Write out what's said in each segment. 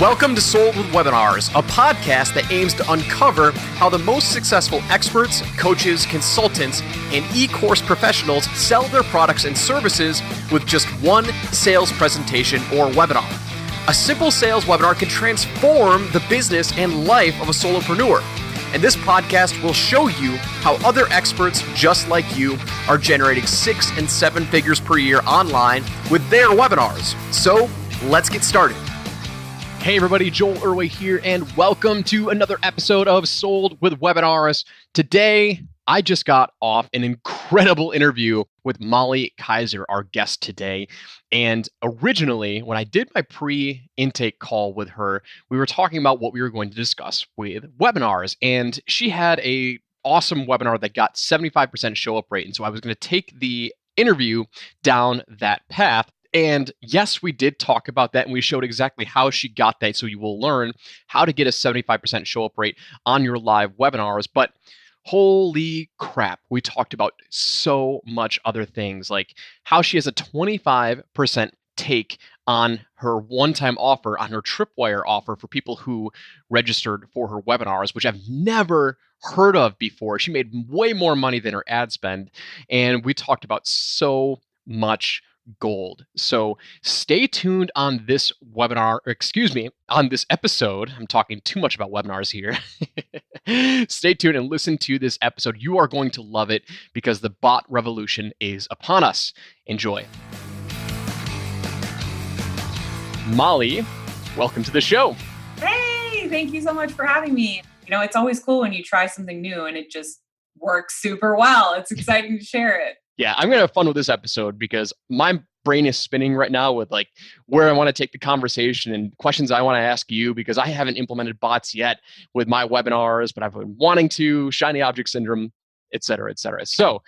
Welcome to Sold with Webinars, a podcast that aims to uncover how the most successful experts, coaches, consultants, and e-course professionals sell their products and services with just one sales presentation or webinar. A simple sales webinar can transform the business and life of a solopreneur. And this podcast will show you how other experts just like you are generating 6 and 7 figures per year online with their webinars. So let's get started. Hey everybody, Joel Irway here, and welcome to another episode of Sold with Webinars. Today, I just got off an incredible interview with Molly Kaiser, our guest today. And originally, when I did my pre-intake call with her, we were talking about what we were going to discuss with webinars. And she had an awesome webinar that got 75% show up rate. And so I was going to take the interview down that path. And yes, we did talk about that, and we showed exactly how she got that. So you will learn how to get a 75% show up rate on your live webinars. But holy crap, we talked about so much other things, like how she has a 25% take on her one-time offer, on her tripwire offer for people who registered for her webinars, which I've never heard of before. She made way more money than her ad spend. And we talked about so much gold. So stay tuned on this webinar, on this episode. I'm talking too much about webinars here. Stay tuned and listen to this episode. You are going to love it because the bot revolution is upon us. Enjoy. Molly, welcome to the show. Hey, thank you so much for having me. You know, it's always cool when you try something new and it just works super well. It's exciting to share it. Yeah, I'm going to have fun with this episode because my brain is spinning right now with like where I want to take the conversation and questions I want to ask you, because I haven't implemented bots yet with my webinars, but I've been wanting to, shiny object syndrome, et cetera, et cetera. So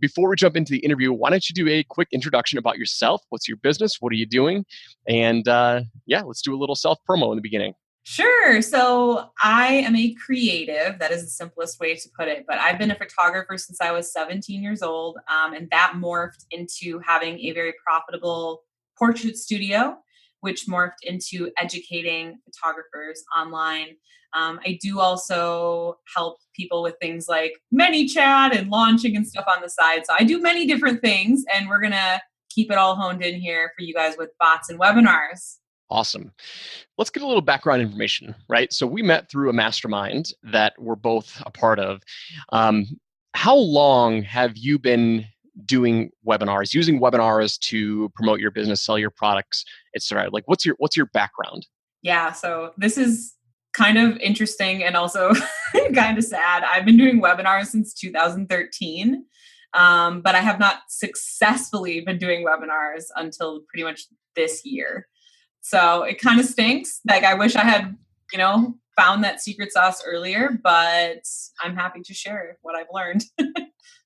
before we jump into the interview, why don't you do a quick introduction about yourself? What's your business? What are you doing? And let's do a little self promo in the beginning. Sure. So I am a creative. That is the simplest way to put it. But I've been a photographer since I was 17 years old. And that morphed into having a very profitable portrait studio, which morphed into educating photographers online. I do also help people with things like ManyChat and launching and stuff on the side. So I do many different things, and we're going to keep it all honed in here for you guys with bots and webinars. Awesome. Let's get a little background information, right? So we met through a mastermind that we're both a part of. How long have you been doing webinars, using webinars to promote your business, sell your products, et cetera? Like, what's your background? Yeah, so this is kind of interesting and also kind of sad. I've been doing webinars since 2013, but I have not successfully been doing webinars until pretty much this year. So it kind of stinks. Like, I wish I had, found that secret sauce earlier, but I'm happy to share what I've learned.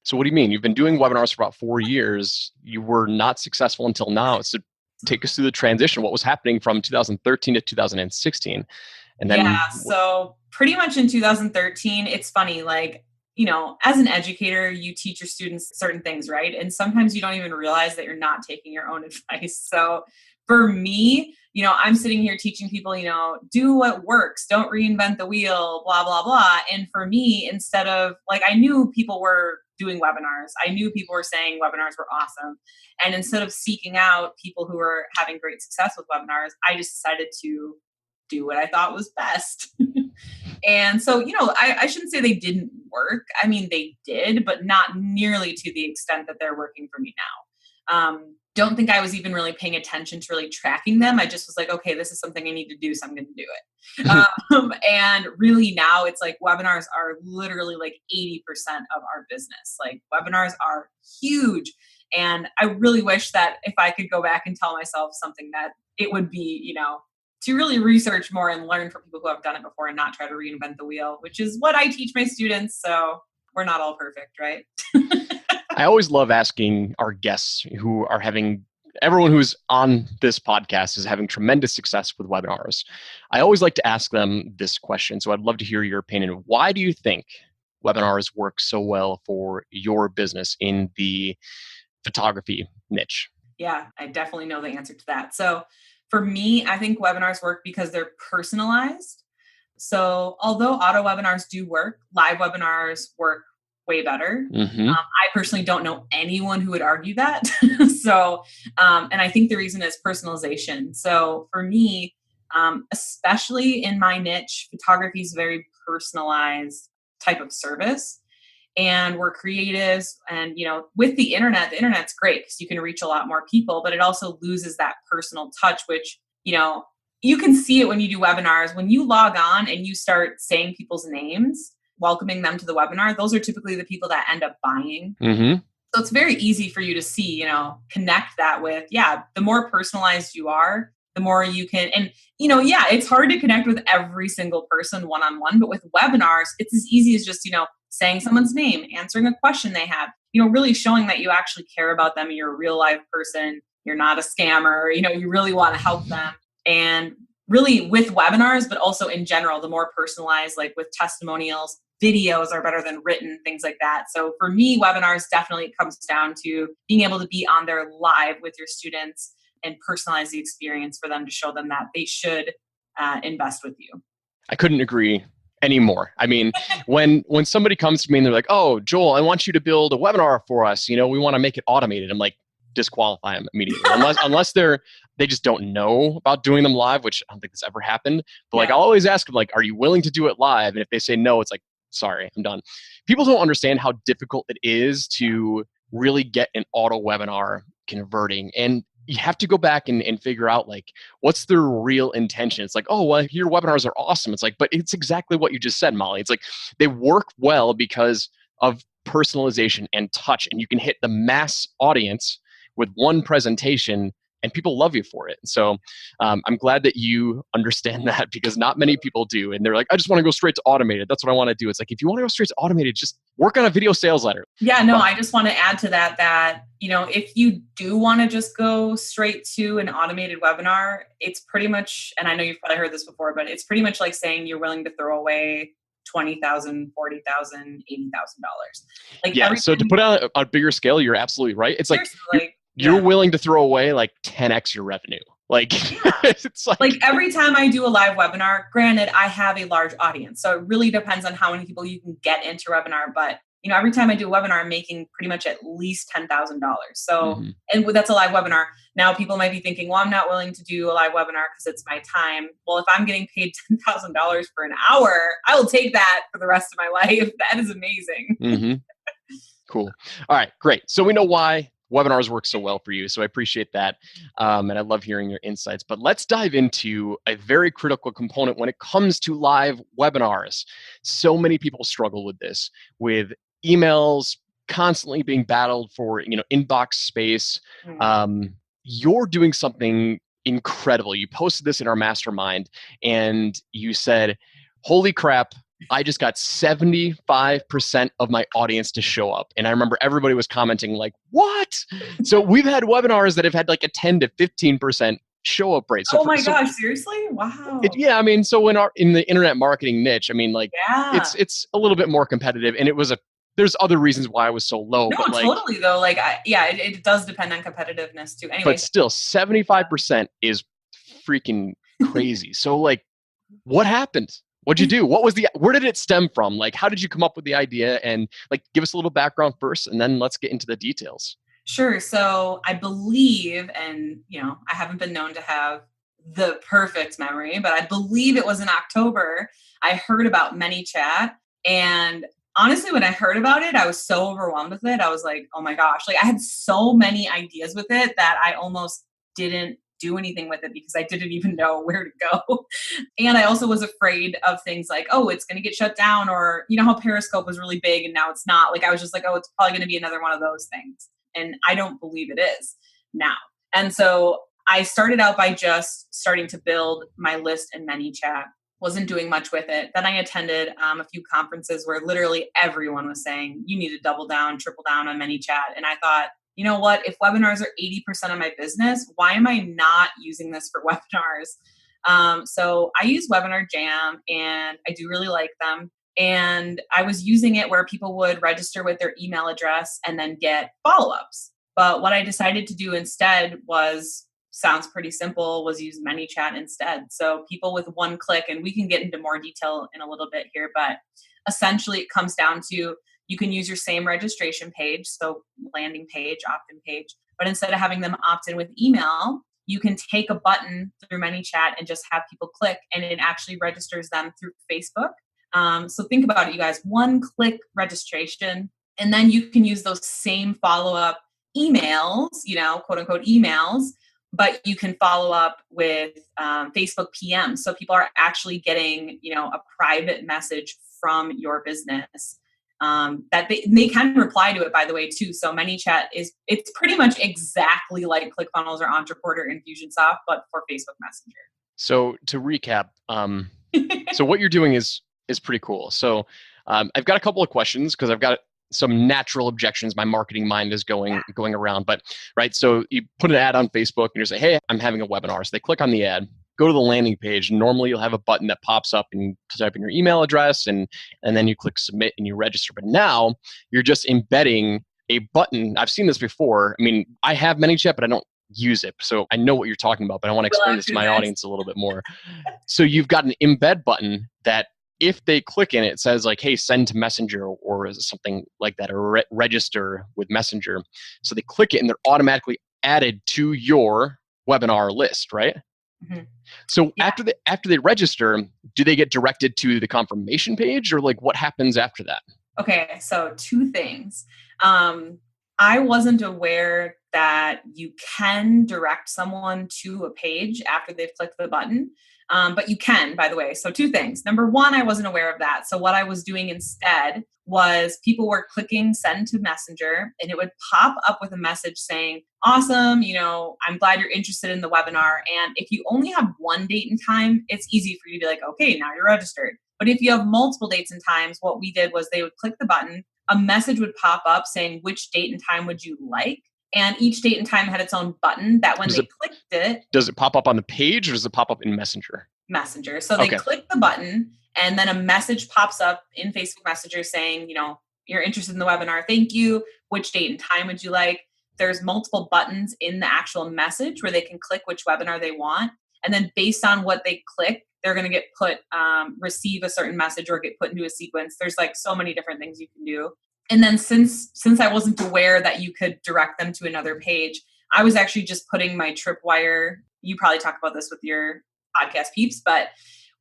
So what do you mean? You've been doing webinars for about 4 years. You were not successful until now. So take us through the transition. What was happening from 2013 to 2016? And then so pretty much in 2013, it's funny, like, as an educator, you teach your students certain things, right? And sometimes you don't even realize that you're not taking your own advice. So for me, I'm sitting here teaching people, do what works, don't reinvent the wheel, blah, blah, blah. And for me, instead of I knew people were doing webinars. I knew people were saying webinars were awesome. And instead of seeking out people who were having great success with webinars, I just decided to do what I thought was best. And so, I shouldn't say they didn't work. I mean, they did, but not nearly to the extent that they're working for me now. Don't think I was even really paying attention to really tracking them. I just was like, okay, this is something I need to do, so I'm going to do it. And really now it's like webinars are literally like 80% of our business. Like, webinars are huge. And I really wish that if I could go back and tell myself something, that it would be, to really research more and learn from people who have done it before and not try to reinvent the wheel, which is what I teach my students. So we're not all perfect, right? I always love asking our guests everyone who's on this podcast is having tremendous success with webinars. I always like to ask them this question. So I'd love to hear your opinion. Why do you think webinars work so well for your business in the photography niche? Yeah, I definitely know the answer to that. So For me, I think webinars work because they're personalized. So although auto webinars do work, live webinars work way better. I personally don't know anyone who would argue that. And I think the reason is personalization. So for me, especially in my niche, photography is a very personalized type of service. And we're creatives, and with the internet's great because you can reach a lot more people, but it also loses that personal touch, which you can see it when you do webinars. When you log on and you start saying people's names, welcoming them to the webinar, those are typically the people that end up buying. So it's very easy for you to see, connect that with, the more personalized you are, the more you can, and it's hard to connect with every single person one-on-one, but with webinars, it's as easy as just, saying someone's name, answering a question they have, really showing that you actually care about them. You're a real live person. You're not a scammer. You really want to help them. And really with webinars, but also in general, the more personalized, like with testimonials, videos are better than written, things like that. So for me, webinars definitely comes down to being able to be on there live with your students and personalize the experience for them to show them that they should invest with you. I couldn't agree anymore. I mean, when somebody comes to me and they're like, "Oh, Joel, I want you to build a webinar for us. We want to make it automated." I'm like, disqualify them immediately, unless they just don't know about doing them live, which I don't think that's ever happened. But like, I'll always ask them, like, "Are you willing to do it live?" And if they say no, it's like, "Sorry, I'm done." People don't understand how difficult it is to really get an auto webinar converting, and you have to go back and figure out, like, what's their real intention. It's like, "Oh, well, your webinars are awesome." It's like, but it's exactly what you just said, Molly. It's like they work well because of personalization and touch, and you can hit the mass audience with one presentation, and people love you for it. So I'm glad that you understand that, because not many people do. And they're like, "I just want to go straight to automated. That's what I want to do." It's like, if you want to go straight to automated, just work on a video sales letter. Yeah, no, I just want to add to that, if you do want to just go straight to an automated webinar, it's pretty much, and I know you've probably heard this before, but it's pretty much like saying you're willing to throw away $20,000, $40,000, $80,000. Like, yeah. So to put on a bigger scale, you're absolutely right. It's like, you're willing to throw away like 10x your revenue. Like, it's like every time I do a live webinar, granted, I have a large audience, so it really depends on how many people you can get into a webinar. But every time I do a webinar, I'm making pretty much at least $10,000. So, and that's a live webinar. Now, people might be thinking, "Well, I'm not willing to do a live webinar because it's my time." Well, if I'm getting paid $10,000 for an hour, I will take that for the rest of my life. That is amazing. Cool. All right, great. So we know why webinars work so well for you. So I appreciate that. And I love hearing your insights. But let's dive into a very critical component when it comes to live webinars. So many people struggle with this, with emails constantly being battled for inbox space. You're doing something incredible. You posted this in our mastermind and you said, "Holy crap, I just got 75% of my audience to show up." And I remember everybody was commenting like, "What?" So we've had webinars that have had like a 10 to 15% show up rate. So oh my gosh, seriously? Wow. I mean, so in the internet marketing niche, I mean, like, it's a little bit more competitive, and there's other reasons why it was so low. No, but totally though. Like, it does depend on competitiveness too. Anyway, but still, 75% is freaking crazy. So like, what happened? What'd you do? Where did it stem from? Like, how did you come up with the idea? And like, give us a little background first, and then let's get into the details. Sure. So I believe, and I haven't been known to have the perfect memory, but I believe it was in October, I heard about ManyChat. And honestly, when I heard about it, I was so overwhelmed with it. I was like, oh my gosh, like I had so many ideas with it that I almost didn't do anything with it because I didn't even know where to go. And I also was afraid of things like, oh, it's going to get shut down, or how Periscope was really big and now it's not. Like, I was just like, oh, it's probably going to be another one of those things. And I don't believe it is now. And so I started out by just starting to build my list in ManyChat. Wasn't doing much with it. Then I attended a few conferences where literally everyone was saying, you need to double down, triple down on ManyChat. And I thought, you know what? If webinars are 80% of my business, why am I not using this for webinars? So I use Webinar Jam, and I do really like them. And I was using it where people would register with their email address and then get follow-ups. But what I decided to do instead was sounds pretty simple, was use ManyChat instead. So people with one click, and we can get into more detail in a little bit here, but essentially it comes down to you can use your same registration page, so landing page, opt-in page, but instead of having them opt in with email, you can take a button through ManyChat and just have people click, and it actually registers them through Facebook. So think about it, you guys, one click registration, and then you can use those same follow-up emails, quote unquote emails, but you can follow up with Facebook PM. So people are actually getting, a private message from your business that they can reply to it, by the way, too. So ManyChat it's pretty much exactly like ClickFunnels or Entreport or Infusionsoft, but for Facebook Messenger. So to recap, so what you're doing is pretty cool. So I've got a couple of questions because I've got some natural objections my marketing mind is going around. But right, so you put an ad on Facebook and you say, hey, I'm having a webinar. So they click on the ad, go to the landing page. Normally you'll have a button that pops up and you type in your email address and then you click submit and you register. But now you're just embedding a button. I've seen this before. I mean, I have ManyChat, but I don't use it. So I know what you're talking about, but I want to explain this to my audience a little bit more. So you've got an embed button that if they click in it, says like, hey, send to Messenger or something like that, or register with Messenger. So they click it and they're automatically added to your webinar list, right? Mm-hmm. So after they register, do they get directed to the confirmation page, or like what happens after that? Okay, so two things. I wasn't aware that you can direct someone to a page after they've clicked the button. But you can, by the way. So two things. Number one, I wasn't aware of that. So what I was doing instead was people were clicking send to Messenger, and it would pop up with a message saying, awesome, I'm glad you're interested in the webinar. And if you only have one date and time, it's easy for you to be like, okay, now you're registered. But if you have multiple dates and times, what we did was they would click the button, a message would pop up saying, which date and time would you like? And each date and time had its own button that when they clicked it... Does it pop up on the page or does it pop up in Messenger? Messenger. So they click the button and then a message pops up in Facebook Messenger saying, you're interested in the webinar. Thank you. Which date and time would you like? There's multiple buttons in the actual message where they can click which webinar they want. And then based on what they click, they're going to get put, receive a certain message or get put into a sequence. There's like so many different things you can do. And then since I wasn't aware that you could direct them to another page, I was actually just putting my tripwire. You probably talk about this with your podcast peeps, but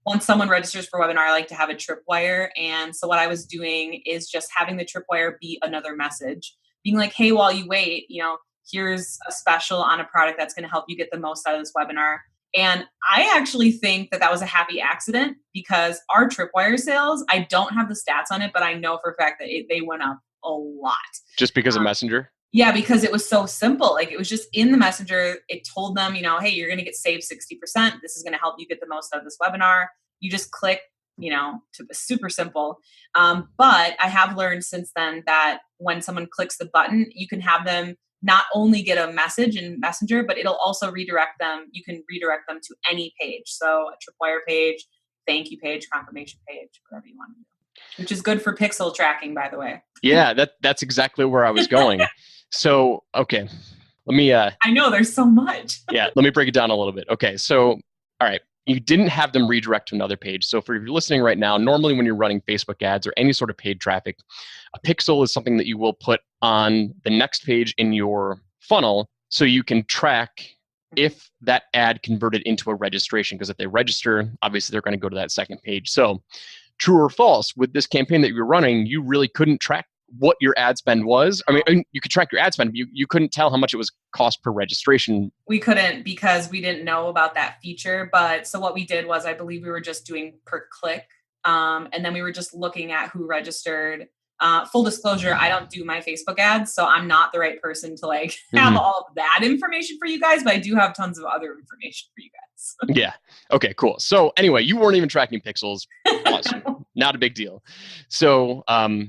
once someone registers for a webinar, I like to have a tripwire. And so what I was doing is just having the tripwire be another message, being like, hey, while you wait, here's a special on a product that's going to help you get the most out of this webinar. And I actually think that was a happy accident because our tripwire sales, I don't have the stats on it, but I know for a fact that they went up a lot. Just because of Messenger? Yeah, because it was so simple. Like it was just in the Messenger. It told them, hey, you're going to get saved 60%. This is going to help you get the most out of this webinar. You just click, super simple. But I have learned since then that when someone clicks the button, you can have them not only get a message in Messenger, but it'll also redirect them. You can redirect them to any page. So a tripwire page, thank you page, confirmation page, whatever you want to do, which is good for pixel tracking, by the way. Yeah, that's exactly where I was going. So, okay, let me... I know, there's so much. Yeah, let me break it down a little bit. Okay, so, all right, you didn't have them redirect to another page. So if you're listening right now, normally when you're running Facebook ads or any sort of paid traffic, a pixel is something that you will put on the next page in your funnel so you can track if that ad converted into a registration. Because if they register, obviously they're going to go to that second page. So true or false, with this campaign that you're running, you really couldn't track what your ad spend was. I mean, you could track your ad spend, but you couldn't tell how much it was cost per registration. We couldn't because we didn't know about that feature. But so what we did was, I believe we were just doing per click. And then we were just looking at who registered. Full disclosure, I don't do my Facebook ads, so I'm not the right person to have all of that information for you guys, but I do have tons of other information for you guys. Yeah. Okay, cool. So anyway, you weren't even tracking pixels. Awesome. Not a big deal. So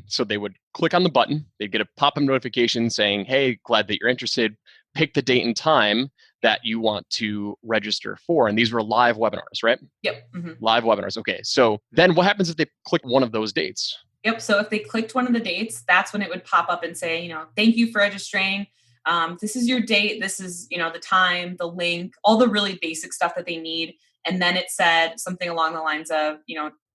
so they would click on the button, they'd get a pop-up notification saying, hey, glad that you're interested. Pick the date and time that you want to register for. And these were live webinars, right? Yep. Mm-hmm. Live webinars. Okay. So then what happens if they click one of those dates? Yep. So if they clicked one of the dates, that's when it would pop up and say, thank you for registering. This is your date. This is, the time, the link, all the really basic stuff that they need. And then it said something along the lines of,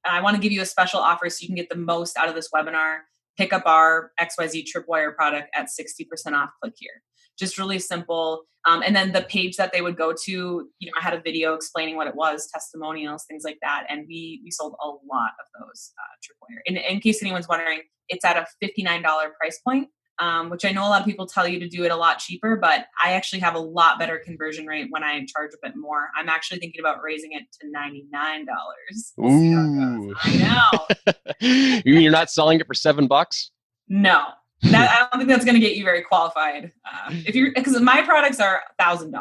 I want to give you a special offer so you can get the most out of this webinar. Pick up our XYZ tripwire product at 60% off. Click here. Just really simple. And then the page that they would go to, I had a video explaining what it was, testimonials, things like that. And we sold a lot of those tripwire. In case anyone's wondering, it's at a $59 price point, which I know a lot of people tell you to do it a lot cheaper, but I actually have a lot better conversion rate when I charge a bit more. I'm actually thinking about raising it to $99. Ooh. I know. You mean you're not selling it for $7? No. I don't think that's going to get you very qualified. Because my products are $1,000.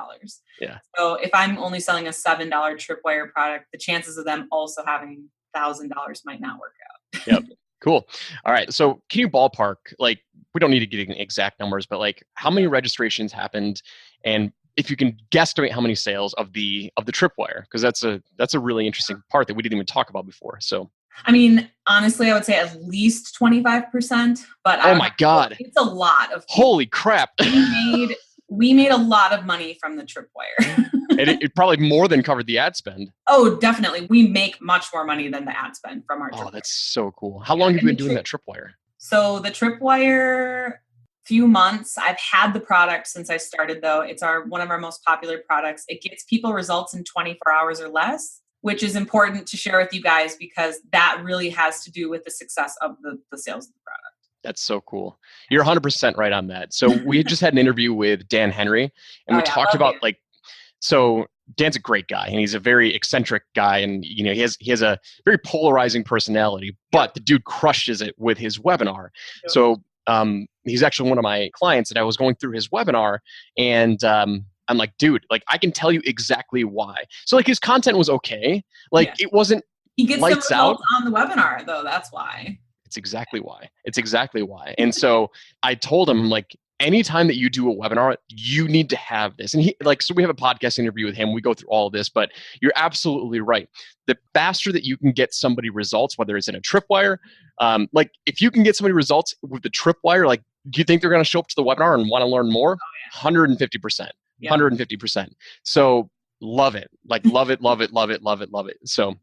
Yeah. So if I'm only selling a $7 tripwire product, the chances of them also having $1,000 might not work out. Yep. Cool. All right. So can you ballpark, we don't need to get exact numbers, but how many registrations happened, and if you can guesstimate how many sales of the tripwire, because that's a really interesting part that we didn't even talk about before. So. I mean, honestly, I would say at least 25%, but oh my God, it's a lot of people. Holy crap. We made a lot of money from the tripwire. And it probably more than covered the ad spend. Oh, definitely. We make much more money than the ad spend from our tripwire. Oh, that's so cool. How long have you been doing that tripwire? So the tripwire, few months. I've had the product since I started, though. It's one of our most popular products. It gets people results in 24 hours or less, which is important to share with you guys because that really has to do with the success of the sales of the product. That's so cool. You're 100% right on that. So we just had an interview with Dan Henry, and we talked about so Dan's a great guy, and he's a very eccentric guy, and he has a very polarizing personality, but the dude crushes it with his webinar. Yep. So he's actually one of my clients, and I was going through his webinar, and I'm like, dude, I can tell you exactly why. So his content was okay. It wasn't he gets lights some out on the webinar, though. That's why. It's exactly why. And so I told him, anytime that you do a webinar, you need to have this. And so we have a podcast interview with him. We go through all of this, but you're absolutely right. The faster that you can get somebody results, whether it's in a tripwire, if you can get somebody results with the tripwire, do you think they're going to show up to the webinar and want to learn more? Oh, yeah. 150%. Yeah. 150%. So love it. Love it, love it, love it, love it, love it. So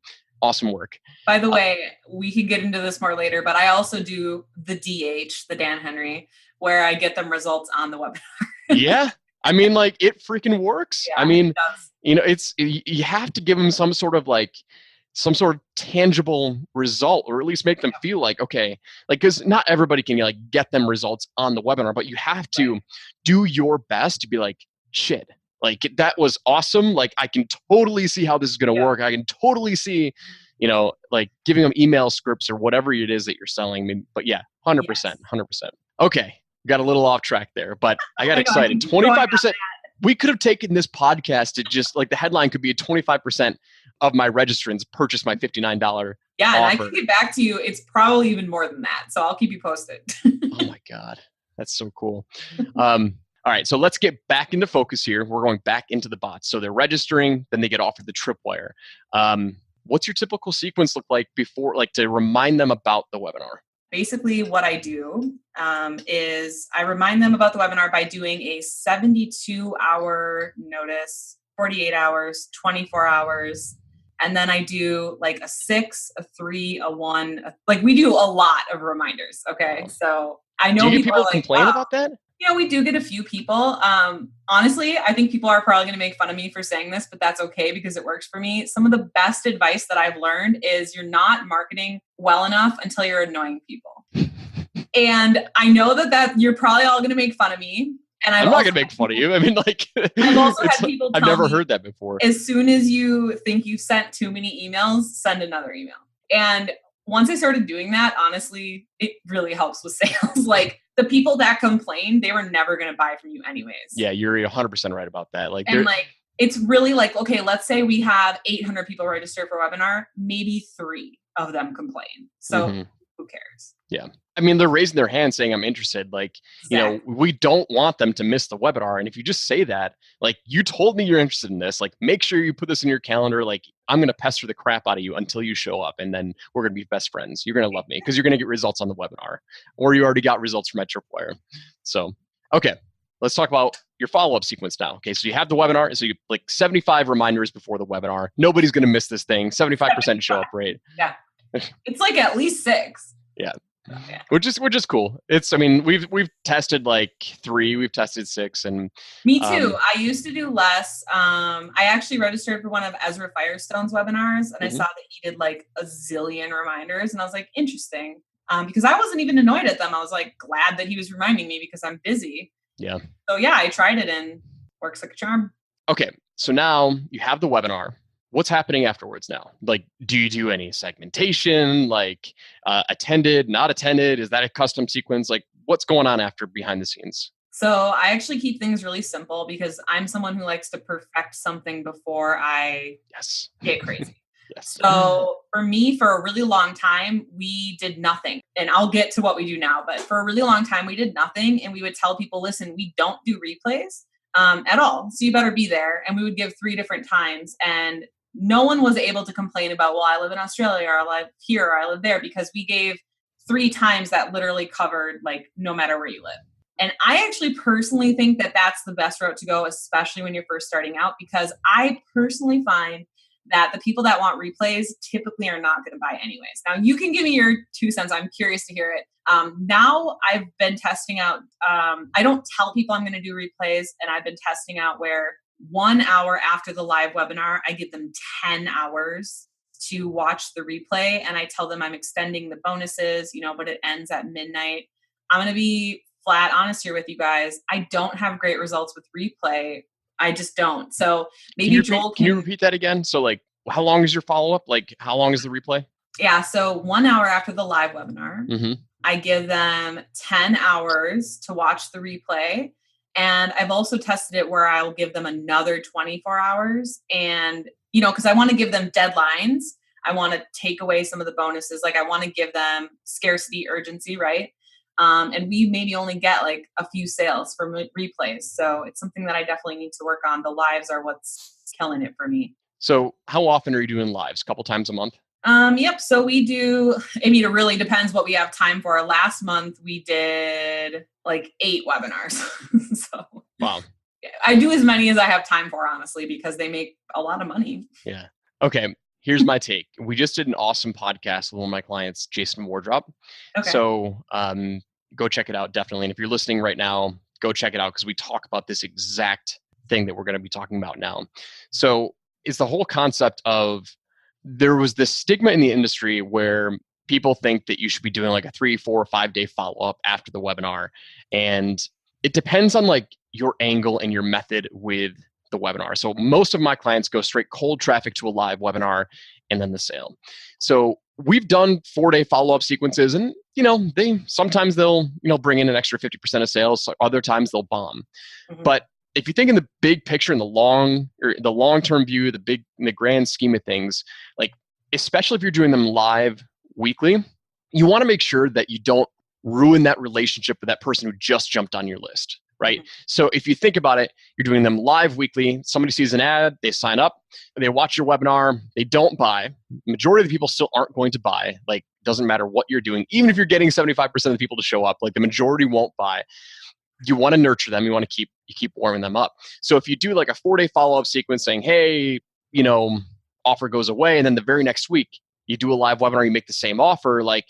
awesome work. By the way, we can get into this more later, but I also do the DH, the Dan Henry, where I get them results on the webinar. Yeah. I mean, it freaking works. Yeah, I mean, you have to give them some sort of tangible result, or at least make them feel okay, because not everybody can get them results on the webinar, but you have to do your best to be shit. That was awesome. I can totally see how this is going to work. I can totally see, giving them email scripts or whatever it is that you're selling. I mean, but yeah, 100%, 100%. Okay. Got a little off track there, but I got excited. 25%. We could have taken this podcast to just the headline could be 25% of my registrants purchase my $59. Yeah. offer. And I can get back to you. It's probably even more than that. So I'll keep you posted. Oh my God. That's so cool. All right, so let's get back into focus here. We're going back into the bots. So they're registering, then they get offered the tripwire. What's your typical sequence look like before, to remind them about the webinar? Basically, what I do is I remind them about the webinar by doing a 72-hour notice, 48 hours, 24 hours, and then I do a 6, a 3, a 1. We do a lot of reminders. Okay, wow. So I know do you get people complain about that? We do get a few people. Honestly, I think people are probably going to make fun of me for saying this, but that's okay because it works for me. Some of the best advice that I've learned is you're not marketing well enough until you're annoying people. And I know that you're probably all going to make fun of me. And I'm not going to make fun of you. I mean, I've also had people tell I've never me, heard that before. As soon as you think you've sent too many emails, send another email. And once I started doing that, honestly, it really helps with sales. The people that complain, they were never going to buy from you anyways. Yeah, you're 100% right about that. It's really okay, let's say we have 800 people register for a webinar, maybe 3 of them complain. So who cares? Yeah. I mean, they're raising their hand saying, I'm interested. Exactly. We don't want them to miss the webinar. And if you just say that, you told me you're interested in this, make sure you put this in your calendar. I'm going to pester the crap out of you until you show up. And then we're going to be best friends. You're going to love me because you're going to get results on the webinar, or you already got results from my tripwire. So, okay, let's talk about your follow-up sequence now. Okay, so you have the webinar. So you like 75 reminders before the webinar. Nobody's going to miss this thing. 75% show up rate. Yeah. It's like at least 6. Yeah. Yeah. Which is cool. I mean, we've tested like 3, we've tested 6, and me too. I used to do less. I actually registered for one of Ezra Firestone's webinars, and I saw that he did like a zillion reminders, and I was like, interesting. Because I wasn't even annoyed at them. I was like glad that he was reminding me because I'm busy. Yeah. So yeah, I tried it and works like a charm. Okay, so now you have the webinar. What's happening afterwards now? Like, do you do any segmentation, like attended, not attended? Is that a custom sequence? Like, what's going on after behind the scenes? So I actually keep things really simple because I'm someone who likes to perfect something before I get crazy. Yes. So for me, for a really long time, we did nothing. And I'll get to what we do now. But for a really long time, we did nothing. And we would tell people, listen, we don't do replays at all. So you better be there. And we would give 3 different times. And no one was able to complain about, well, I live in Australia, or I live here, or I live there, because we gave 3 times that literally covered like no matter where you live. And I actually personally think that that's the best route to go, especially when you're first starting out, because I personally find that the people that want replays typically are not going to buy anyways. Now you can give me your 2 cents. I'm curious to hear it. Now I've been testing out, I don't tell people I'm going to do replays, and I've been testing out where 1 hour after the live webinar, I give them 10 hours to watch the replay. And I tell them I'm extending the bonuses, but it ends at midnight. I'm going to be flat honest here with you guys. I don't have great results with replay. I just don't. So maybe Joel can you repeat that again? So like, how long is your follow-up? Like, how long is the replay? Yeah. So 1 hour after the live webinar, I give them 10 hours to watch the replay. And I've also tested it where I'll give them another 24 hours. And, because I want to give them deadlines. I want to take away some of the bonuses. Like I want to give them scarcity urgency, right? And we maybe only get like a few sales from replays. So it's something that I definitely need to work on. The lives are what's killing it for me. So how often are you doing lives? A couple times a month? Yep. So we do, it really depends what we have time for. Last month we did like 8 webinars. So wow. I do as many as I have time for, honestly, because they make a lot of money. Yeah. Okay. Here's my take. We just did an awesome podcast with one of my clients, Jason Wardrop. Okay. So go check it out, definitely. And if you're listening right now, go check it out because we talk about this exact thing that we're going to be talking about now. So it's the whole concept of there was this stigma in the industry where people think that you should be doing like a 3, 4, 5 day follow-up after the webinar. And it depends on like your angle and your method with the webinar. So most of my clients go straight cold traffic to a live webinar and then the sale. So we've done 4-day follow-up sequences, and sometimes they'll bring in an extra 50% of sales. So other times they'll bomb. But if you think in the big picture, in the long-term view, in the grand scheme of things, like especially if you're doing them live weekly, you want to make sure that you don't ruin that relationship with that person who just jumped on your list. Right. So if you think about it, you're doing them live weekly. Somebody sees an ad, they sign up, they watch your webinar, they don't buy. Majority of the people still aren't going to buy. Like, doesn't matter what you're doing. Even if you're getting 75% of the people to show up, like the majority won't buy. You want to nurture them. You want to keep warming them up. So if you do like a 4-day follow-up sequence saying, hey, offer goes away, and then the very next week you do a live webinar, you make the same offer, like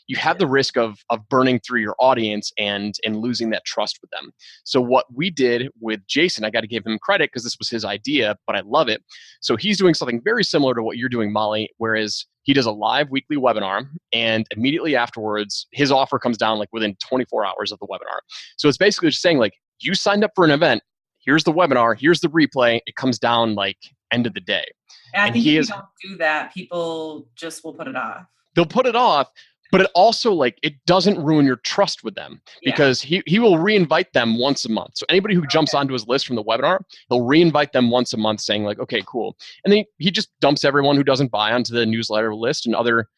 you have the risk of burning through your audience and losing that trust with them. So what we did with Jason, I got to give him credit because this was his idea, but I love it. So he's doing something very similar to what you're doing, Molly, whereas he does a live weekly webinar, and immediately afterwards, his offer comes down like within 24 hours of the webinar. So it's basically just saying like, you signed up for an event, here's the webinar, here's the replay, it comes down like end of the day. And I think if you don't do that, people just will put it off. They'll put it off. But it also like it doesn't ruin your trust with them because he will reinvite them once a month. So anybody who jumps onto his list from the webinar, he'll reinvite them once a month saying like, okay, cool. And then he just dumps everyone who doesn't buy onto the newsletter list and other,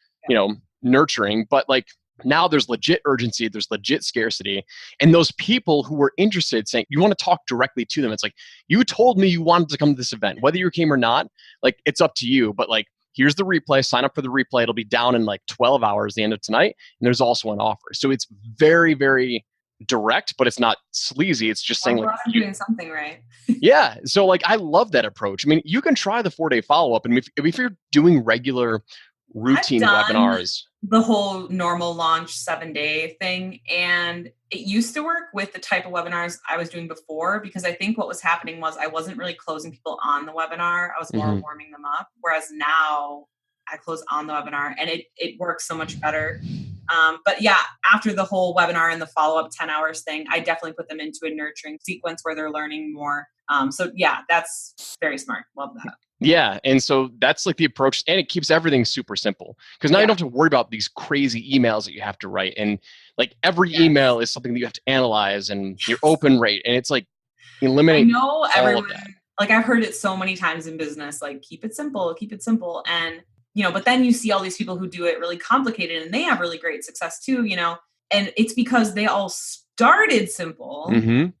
nurturing. But like now there's legit urgency, there's legit scarcity. And those people who were interested saying, you want to talk directly to them. It's like, you told me you wanted to come to this event, whether you came or not, like it's up to you. But like, here's the replay, sign up for the replay. It'll be down in like 12 hours, the end of tonight. And there's also an offer. So it's very, very direct, but it's not sleazy. It's just saying Well, like, I'm doing something right. yeah. So like, I love that approach. I mean, you can try the 4-day follow-up. And if you're doing regular I've routine done webinars, the whole normal launch 7-day thing. And it used to work with the type of webinars I was doing before, because I think what was happening was I wasn't really closing people on the webinar. I was more warming them up. Whereas now I close on the webinar and it works so much better. But yeah, after the whole webinar and the follow-up 10 hours thing, I definitely put them into a nurturing sequence where they're learning more. So yeah, that's very smart. Love that. yeah. And so that's like the approach, and it keeps everything super simple, because now you don't have to worry about these crazy emails that you have to write. And like every email is something that you have to analyze, and your open rate. And it's like, eliminate I know everyone, all of that. like I've heard it so many times in business, like keep it simple, keep it simple. And, but then you see all these people who do it really complicated and they have really great success too, and it's because they all started simple and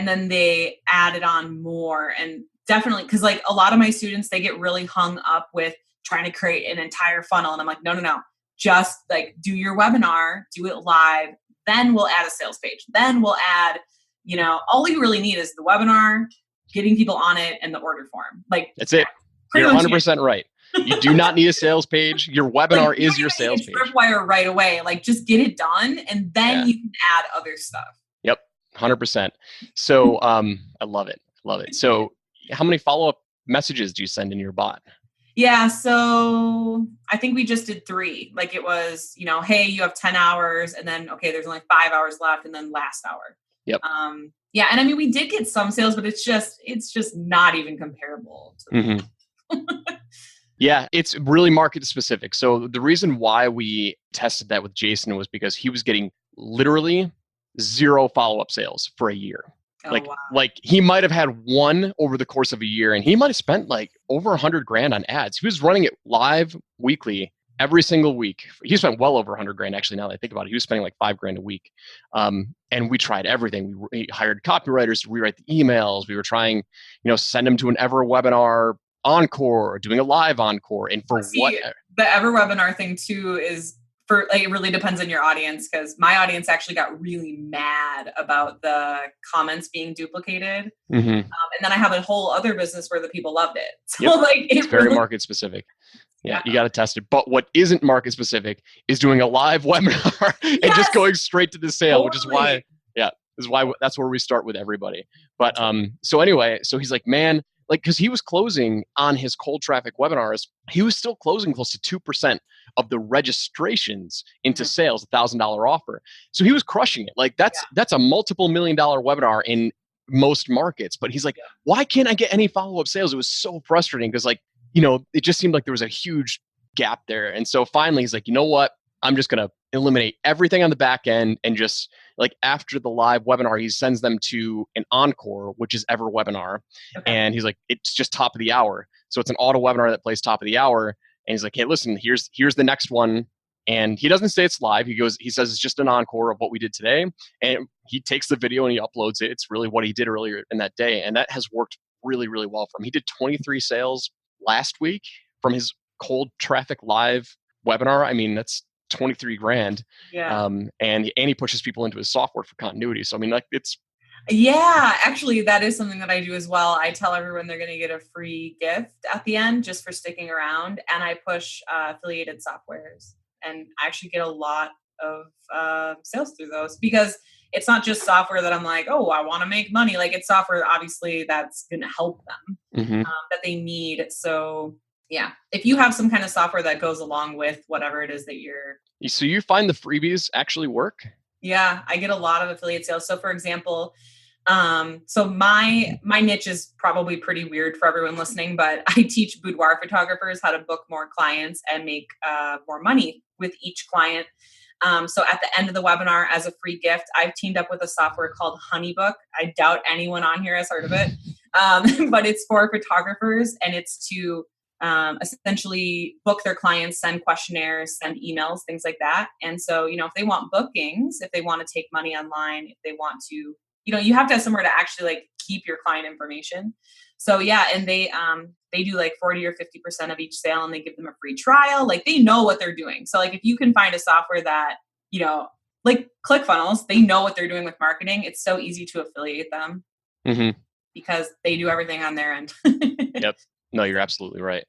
then they added on more. And definitely, because like a lot of my students, they get really hung up with trying to create an entire funnel. And I'm like, no. Just like do your webinar, do it live. Then we'll add a sales page. Then we'll add, all you really need is the webinar, getting people on it, and the order form. Like that's it. You're 100% right. You do not need a sales page. Your webinar is your sales page. Tripwire right away. Like just get it done, and then you can add other stuff. Yep, 100%. So I love it. Love it. So how many follow-up messages do you send in your bot? Yeah, so I think we just did 3. Like it was, hey, you have 10 hours, and then, okay, there's only 5 hours left, and then last hour. Yep. Yeah, and I mean, we did get some sales, but it's just not even comparable to Yeah, it's really market specific. So the reason why we tested that with Jason was because he was getting literally 0 follow-up sales for a year. Oh, like he might have had 1 over the course of a year, and he might have spent like over $100,000 on ads. He was running it live weekly every single week. He spent well over $100,000 actually. Now that I think about it, he was spending like $5,000 a week. And we tried everything. We hired copywriters to rewrite the emails. We were trying, send them to an Ever webinar encore, or doing a live encore. And for what the Ever webinar thing too is for like, it really depends on your audience, because my audience actually got really mad about the comments being duplicated. And then I have a whole other business where the people loved it. So like it's very market specific. Yeah, you got to test it. But what isn't market specific is doing a live webinar and just going straight to the sale, which is why, that's where we start with everybody. But so anyway, so he's like, man, like, because he was closing on his cold traffic webinars, he was still closing close to 2% of the registrations into sales, $1,000 offer. So he was crushing it. Like that's a multiple $1 million webinar in most markets. But he's like, why can't I get any follow-up sales? It was so frustrating because like, it just seemed like there was a huge gap there. And so finally he's like, you know what? I'm just going to eliminate everything on the back end, and just like after the live webinar, he sends them to an encore, which is Ever webinar. And he's like, it's just top of the hour. So it's an auto webinar that plays top of the hour. And he's like, hey, listen, here's the next one. And he doesn't say it's live. He says it's just an encore of what we did today. And he takes the video and he uploads it. It's really what he did earlier in that day. And that has worked really, really well for him. He did 23 sales last week from his cold traffic live webinar. I mean, that's $23,000. Yeah. And he pushes people into his software for continuity. So I mean, like actually that is something that I do as well. I tell everyone they're going to get a free gift at the end just for sticking around, and I push affiliated softwares, and I actually get a lot of sales through those, because it's not just software that I'm like, oh, I want to make money. Like it's software obviously that's going to help them that they need. So yeah, if you have some kind of software that goes along with whatever it is that you're. So you find the freebies actually work? Yeah, I get a lot of affiliate sales. So for example, so my niche is probably pretty weird for everyone listening, but I teach boudoir photographers how to book more clients and make more money with each client. So at the end of the webinar, as a free gift, I've teamed up with a software called Honeybook. I doubt anyone on here has heard of it, but it's for photographers, and it's to essentially book their clients, send questionnaires, send emails, things like that. And so, if they want bookings, if they want to take money online, if they want to, you have to have somewhere to actually like keep your client information. So yeah, and they do like 40 or 50% of each sale, and they give them a free trial. Like they know what they're doing. So like if you can find a software that, like ClickFunnels, they know what they're doing with marketing. It's so easy to affiliate them because they do everything on their end. Yep. No, you're absolutely right.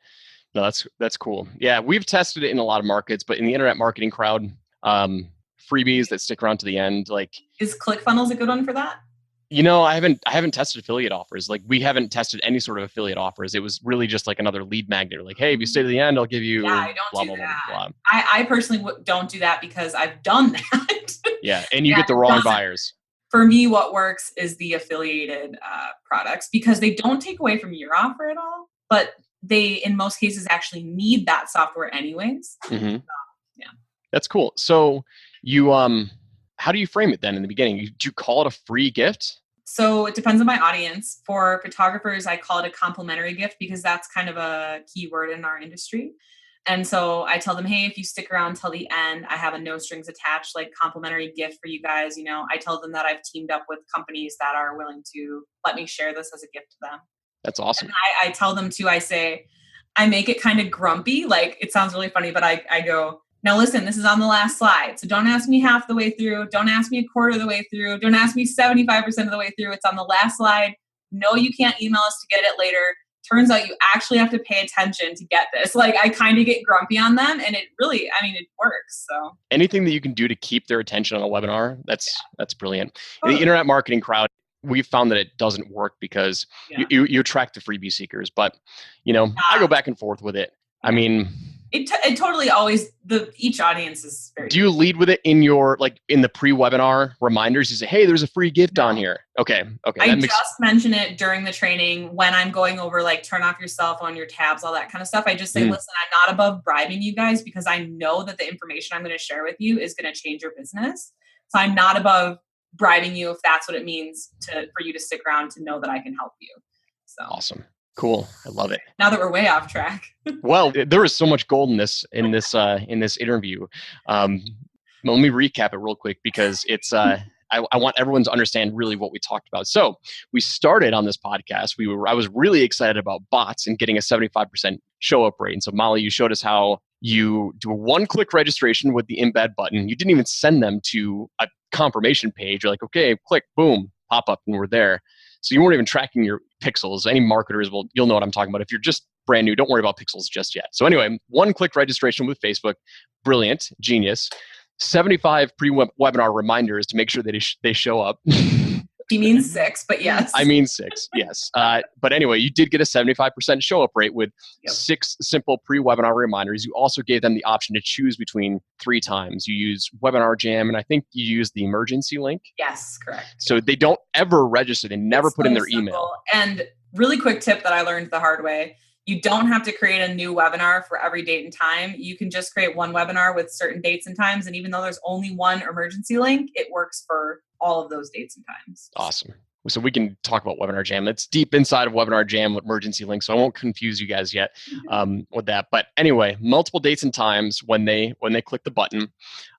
No, that's cool. Yeah, we've tested it in a lot of markets, but in the internet marketing crowd, freebies that stick around to the end, like, is ClickFunnels a good one for that? I haven't tested affiliate offers. Like, we haven't tested any sort of affiliate offers. It was really just like another lead magnet. Like, hey, if you stay to the end, I'll give you I don't blah, do blah, that. blah, blah. I personally don't do that because I've done that. Yeah, and you get the wrong buyers. For me, what works is the affiliated products because they don't take away from your offer at all, but they, in most cases, actually need that software anyways. Mm-hmm. Yeah. That's cool. So you, how do you frame it then in the beginning? Do you call it a free gift? So it depends on my audience. For photographers, I call it a complimentary gift because that's kind of a key word in our industry. And so I tell them, hey, if you stick around till the end, I have a no strings attached, like complimentary gift for you guys. I tell them that I've teamed up with companies that are willing to let me share this as a gift to them. That's awesome. And I tell them too, I say, I make it kind of grumpy. Like, it sounds really funny, but I go, now listen, this is on the last slide. So don't ask me half the way through. Don't ask me a quarter of the way through. Don't ask me 75% of the way through. It's on the last slide. No, you can't email us to get it later. Turns out you actually have to pay attention to get this. Like, I kind of get grumpy on them, and it really, it works. So anything that you can do to keep their attention on a webinar, that's brilliant. In the internet marketing crowd, we've found that it doesn't work because you attract the freebie seekers. But I go back and forth with it. I mean, it totally always, each audience is very. Do you lead with it in your, like, in the pre-webinar reminders? You say, hey, there's a free gift on here. Okay. I just mention it during the training when I'm going over, like, turn off your cell phone, your tabs, all that kind of stuff. I just say, listen, I'm not above bribing you guys because I know that the information I'm going to share with you is going to change your business. So I'm not above bribing you if that's what it means for you to stick around to know that I can help you. So awesome. Cool. I love it. Now that we're way off track. Well, there is so much gold in this interview. Let me recap it real quick because it's I want everyone to understand really what we talked about. So we started on this podcast. I was really excited about bots and getting a 75% show up rate. And so Molly, you showed us how you do a one-click registration with the embed button. You didn't even send them to a confirmation page. You're like, okay, click, boom, pop up, and we're there. So you weren't even tracking your pixels. Any marketers you'll know what I'm talking about. If you're just brand new, don't worry about pixels just yet. So anyway, one-click registration with Facebook, brilliant, genius. 75 pre-webinar reminders to make sure that they show up. He means 6, but yes. I mean 6, yes. But anyway, you did get a 75% show up rate with 6 simple pre-webinar reminders. You also gave them the option to choose between 3 times. You use Webinar Jam, and I think you use the emergency link. Yes, correct. So they don't ever register. They never put in their email. And really quick tip that I learned the hard way. You don't have to create a new webinar for every date and time. You can just create one webinar with certain dates and times. And even though there's only one emergency link, it works for all of those dates and times. Awesome. So we can talk about Webinar Jam. It's deep inside of Webinar Jam with emergency links, so I won't confuse you guys yet with that. But anyway, multiple dates and times when they click the button.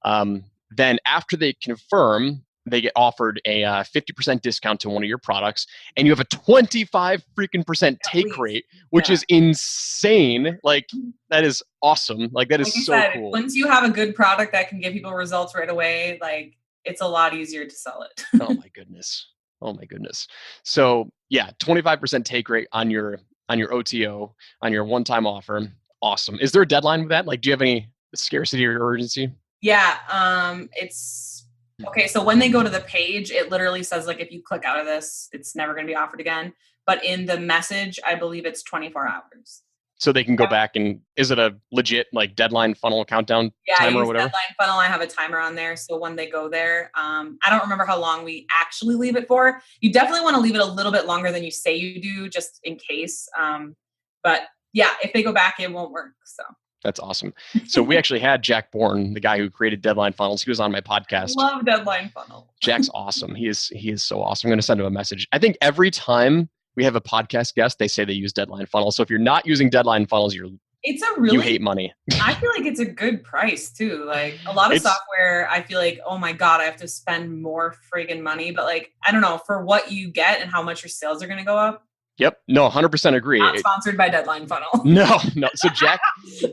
Then after they confirm, they get offered a 50% discount to one of your products, and you have a 25% take rate, which is insane. Like, that is awesome. Like, that is so cool. Once you have a good product that can give people results right away, like, it's a lot easier to sell it. Oh my goodness. So yeah, 25% take rate on your OTO, on your one-time offer. Awesome. Is there a deadline with that? Like, do you have any scarcity or urgency? Yeah. It's okay. So when they go to the page, it literally says, like, if you click out of this, it's never going to be offered again. But in the message, I believe it's 24 hours. So they can go back and, is it a legit, like, deadline funnel countdown timer or whatever? Deadline funnel. I have a timer on there. So when they go there, I don't remember how long we actually leave it for. You definitely want to leave it a little bit longer than you say you do, just in case. But yeah, if they go back, it won't work. So that's awesome. So we actually had Jack Bourne, the guy who created Deadline Funnels. He was on my podcast. Love Deadline Funnel. Jack's awesome. He is so awesome. I'm going to send him a message. I think every time we have a podcast guest, they say they use Deadline Funnels. So if you're not using Deadline Funnels, you hate money. I feel like it's a good price too. Like, a lot of software, I feel like, oh my God, I have to spend more friggin' money. But, like, I don't know, for what you get and how much your sales are going to go up. Yep. No, 100% agree. Not sponsored by Deadline Funnel. No.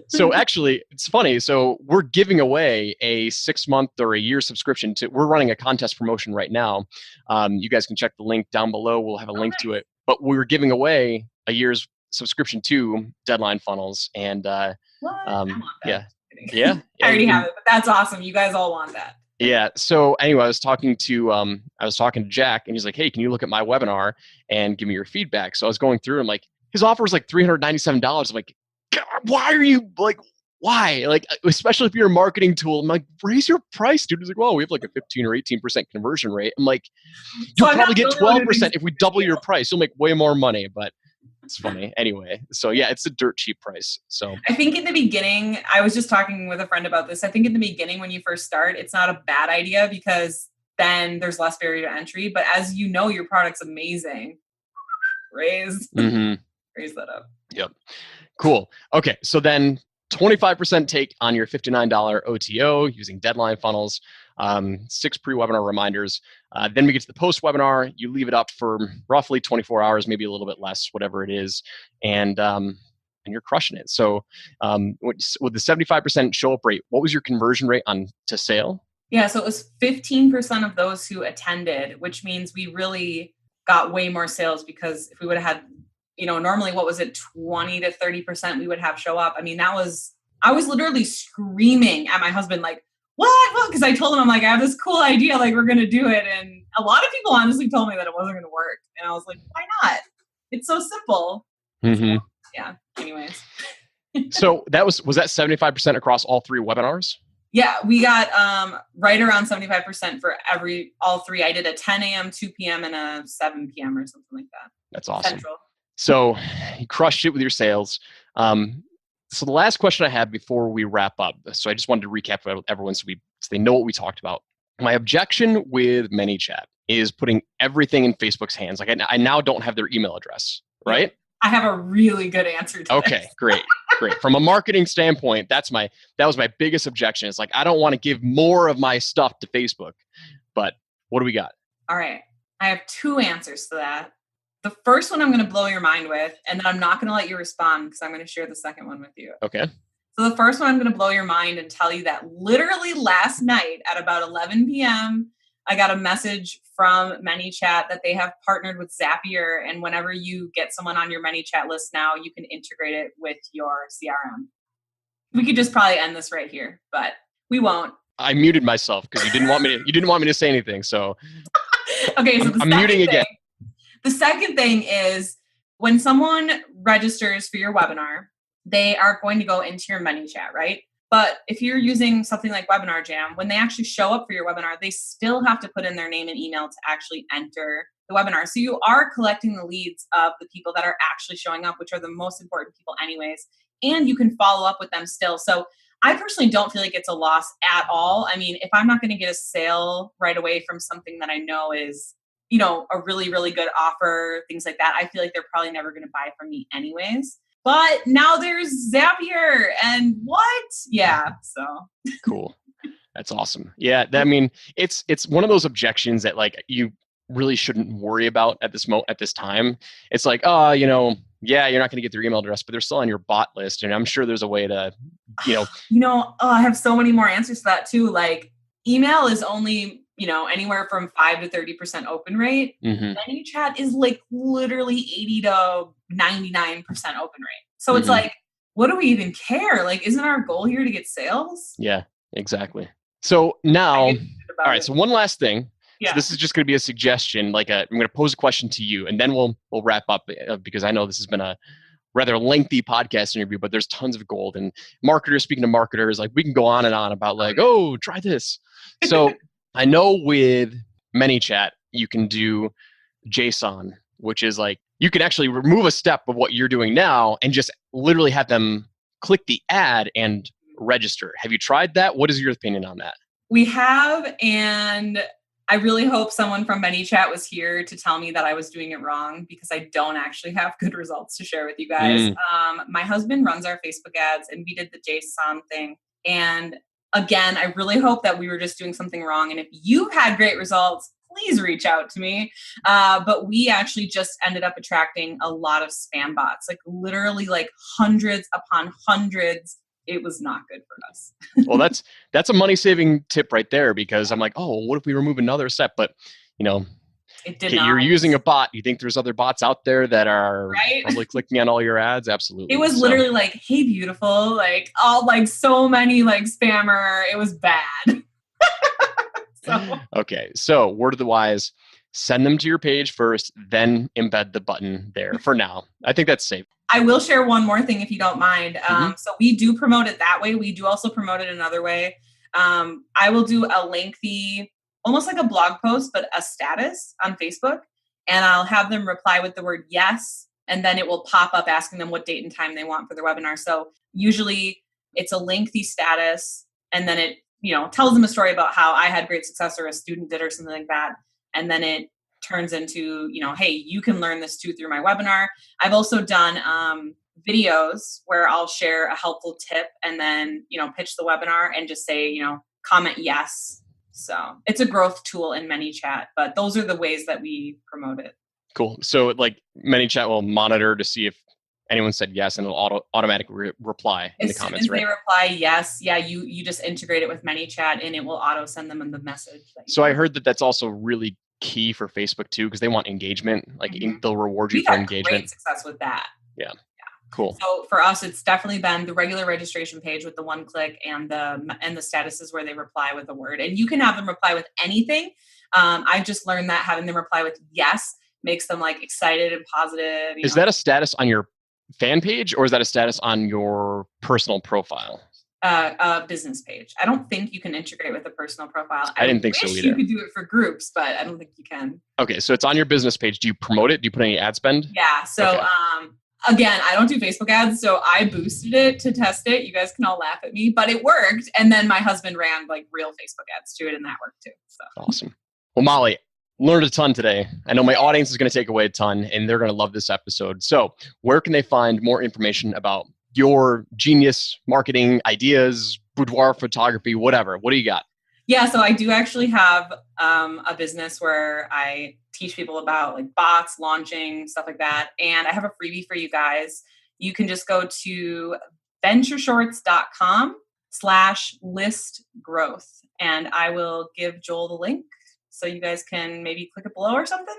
So actually, it's funny. So we're giving away a 6-month or a year subscription we're running a contest promotion right now. You guys can check the link down below. We'll have a link to it. But we're giving away a year's subscription to Deadline Funnels. And I want that. Yeah. I already have it, but that's awesome. You guys all want that. Yeah. So anyway, I was talking to Jack, and he's like, "Hey, can you look at my webinar and give me your feedback?" So I was going through, and like his offer was like $397. I'm like, God, why are you like, why? Like, especially if you're a marketing tool, I'm like, raise your price, dude. He's like, well, we have like a 15 or 18% conversion rate. I'm like, you'll probably get 12% if we double your price. You'll make way more money, but it's funny. Anyway, so yeah, it's a dirt cheap price. So I think in the beginning, I was just talking with a friend about this. I think in the beginning, when you first start, it's not a bad idea because then there's less barrier to entry. But as you know, your product's amazing. Raise that up. Yep. Cool. Okay. So then 25% take on your $59 OTO using Deadline Funnels, 6 pre-webinar reminders. Then we get to the post-webinar. You leave it up for roughly 24 hours, maybe a little bit less, whatever it is, and you're crushing it. So with the 75% show-up rate, what was your conversion rate on to sale? Yeah, so it was 15% of those who attended, which means we really got way more sales because if we would have had, normally what was it, 20 to 30% we would have show up. I mean, I was literally screaming at my husband, like, what? Because I told him, I'm like, I have this cool idea, like we're going to do it. And a lot of people honestly told me that it wasn't going to work. And I was like, why not? It's so simple. So, yeah, anyways. So was that 75% across all 3 webinars? Yeah, we got right around 75% for all 3. I did a 10 a.m., 2 p.m., and a 7 p.m. or something like that. That's awesome. Central. So you crushed it with your sales. So the last question I had before we wrap up, so I just wanted to recap with everyone so they know what we talked about. My objection with ManyChat is putting everything in Facebook's hands. Like I now don't have their email address, right? I have a really good answer to Okay, this. Great. From a marketing standpoint, that was my biggest objection. It's like, I don't want to give more of my stuff to Facebook, but what do we got? All right. I have 2 answers to that. The first one I'm going to blow your mind with, and then I'm not going to let you respond because I'm going to share the second one with you. Okay. So the first one, I'm going to blow your mind and tell you that literally last night at about 11 p.m., I got a message from ManyChat that they have partnered with Zapier. And whenever you get someone on your ManyChat list now, you can integrate it with your CRM. We could just probably end this right here, but we won't. I muted myself because you didn't want me to say anything. So okay, so I'm muting again. The second thing is when someone registers for your webinar, they are going to go into your ManyChat, right? But if you're using something like Webinar Jam, when they actually show up for your webinar, they still have to put in their name and email to actually enter the webinar. So you are collecting the leads of the people that are actually showing up, which are the most important people anyways. And you can follow up with them still. So I personally don't feel like it's a loss at all. I mean, if I'm not going to get a sale right away from something that I know is, a really, really good offer, things like that, I feel like they're probably never going to buy from me anyways. But now there's Zapier and what? Yeah, so. Cool. That's awesome. Yeah, it's one of those objections that like you really shouldn't worry about at this time. It's like, yeah, you're not going to get their email address, but they're still on your bot list, and I'm sure there's a way to, I have so many more answers to that too. Like email is only, anywhere from 5 to 30% open rate. ManyChat is like literally 80 to 99% open rate. So it's like, what do we even care? Like, isn't our goal here to get sales? Yeah, exactly. So now, all right. So one last thing. Yeah. So this is just going to be a suggestion. I'm going to pose a question to you, and then we'll wrap up because I know this has been a rather lengthy podcast interview, but there's tons of gold. And marketers, speaking to marketers, like we can go on and on about like, oh, try this. So I know with ManyChat, you can do JSON, which is like, you can actually remove a step of what you're doing now and just literally have them click the ad and register. Have you tried that? What is your opinion on that? We have, and I really hope someone from ManyChat was here to tell me that I was doing it wrong because I don't actually have good results to share with you guys. My husband runs our Facebook ads and we did the JSON thing. And again, I really hope that we were just doing something wrong. And if you've had great results, please reach out to me. But we actually just ended up attracting a lot of spam bots, like literally like hundreds upon hundreds. It was not good for us. Well, that's a money-saving tip right there, because I'm like, oh, what if we remove another step? But, It did okay, not. you're using a bot. You think there's other bots out there that are Right? probably clicking on all your ads? Absolutely. It was literally like, hey, beautiful, like all like so many like spammer. It was bad. Okay, so word of the wise, send them to your page first, then embed the button there for now. I think that's safe. I will share one more thing if you don't mind. So we do promote it that way. We do also promote it another way. I will do a lengthy, almost like a blog post, but a status on Facebook. And I'll have them reply with the word yes. And then it will pop up asking them what date and time they want for their webinar. So usually it's a lengthy status, and then it tells them a story about how I had great success or a student did or something like that. And then it turns into, hey, you can learn this too through my webinar. I've also done videos where I'll share a helpful tip and then, pitch the webinar and just say, comment yes. So it's a growth tool in ManyChat, but those are the ways that we promote it. Cool. So like ManyChat will monitor to see if anyone said yes, and it'll automatically reply in the comments, as right? They reply yes. Yeah, you just integrate it with ManyChat and it will auto send them the message. So I heard that that's also really key for Facebook too, because they want engagement. Like they'll reward you for engagement. Great success with that. Yeah. Cool. So for us, it's definitely been the regular registration page with the one click and the statuses where they reply with a word. And you can have them reply with anything. I just learned that having them reply with yes makes them like excited and positive. Is that a status on your fan page, or is that a status on your personal profile? A business page. I don't think you can integrate with a personal profile. I didn't think so either. You could do it for groups, but I don't think you can. Okay, so it's on your business page. Do you promote it? Do you put any ad spend? Yeah. So again, I don't do Facebook ads, so I boosted it to test it. You guys can all laugh at me, but it worked. And then my husband ran like real Facebook ads to it, and that worked too. So awesome. Well, Molly, learned a ton today. I know my audience is going to take away a ton, and they're going to love this episode. So where can they find more information about your genius marketing ideas, boudoir photography, whatever? What do you got? Yeah, so I do actually have a business where I teach people about like bots, launching, stuff like that. And I have a freebie for you guys. You can just go to ventureshorts.com/list growth. And I will give Joel the link so you guys can maybe click it below or something.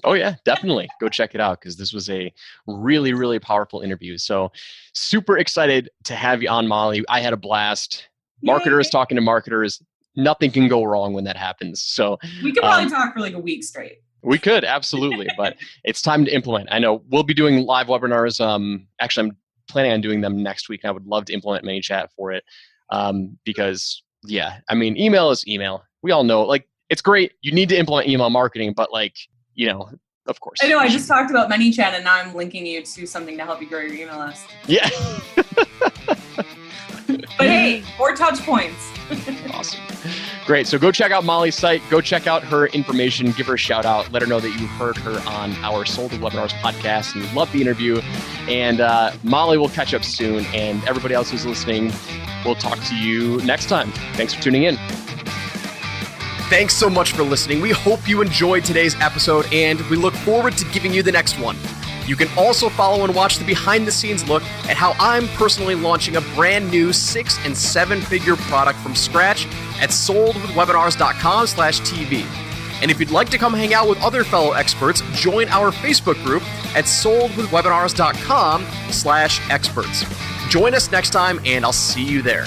Oh yeah, definitely. Go check it out, because this was a really, really powerful interview. So super excited to have you on, Molly. I had a blast. Marketers talking to marketers. Nothing can go wrong when that happens. So we could probably talk for like a week straight. We could, absolutely. But it's time to implement. I know we'll be doing live webinars. Actually, I'm planning on doing them next week. And I would love to implement ManyChat for it. Because yeah, I mean, email is email. We all know, like, it's great. You need to implement email marketing, but like, of course. I know. I just talked about ManyChat, and now I'm linking you to something to help you grow your email list. Yeah. But hey, more touch points. Awesome. Great. So go check out Molly's site. Go check out her information. Give her a shout out. Let her know that you heard her on our Sold with Webinars podcast and you loved the interview. And Molly will catch up soon. And everybody else who's listening, we'll talk to you next time. Thanks for tuning in. Thanks so much for listening. We hope you enjoyed today's episode, and we look forward to giving you the next one. You can also follow and watch the behind-the-scenes look at how I'm personally launching a brand new 6- and 7-figure product from scratch at soldwithwebinars.com/TV. And if you'd like to come hang out with other fellow experts, join our Facebook group at soldwithwebinars.com/experts. Join us next time, and I'll see you there.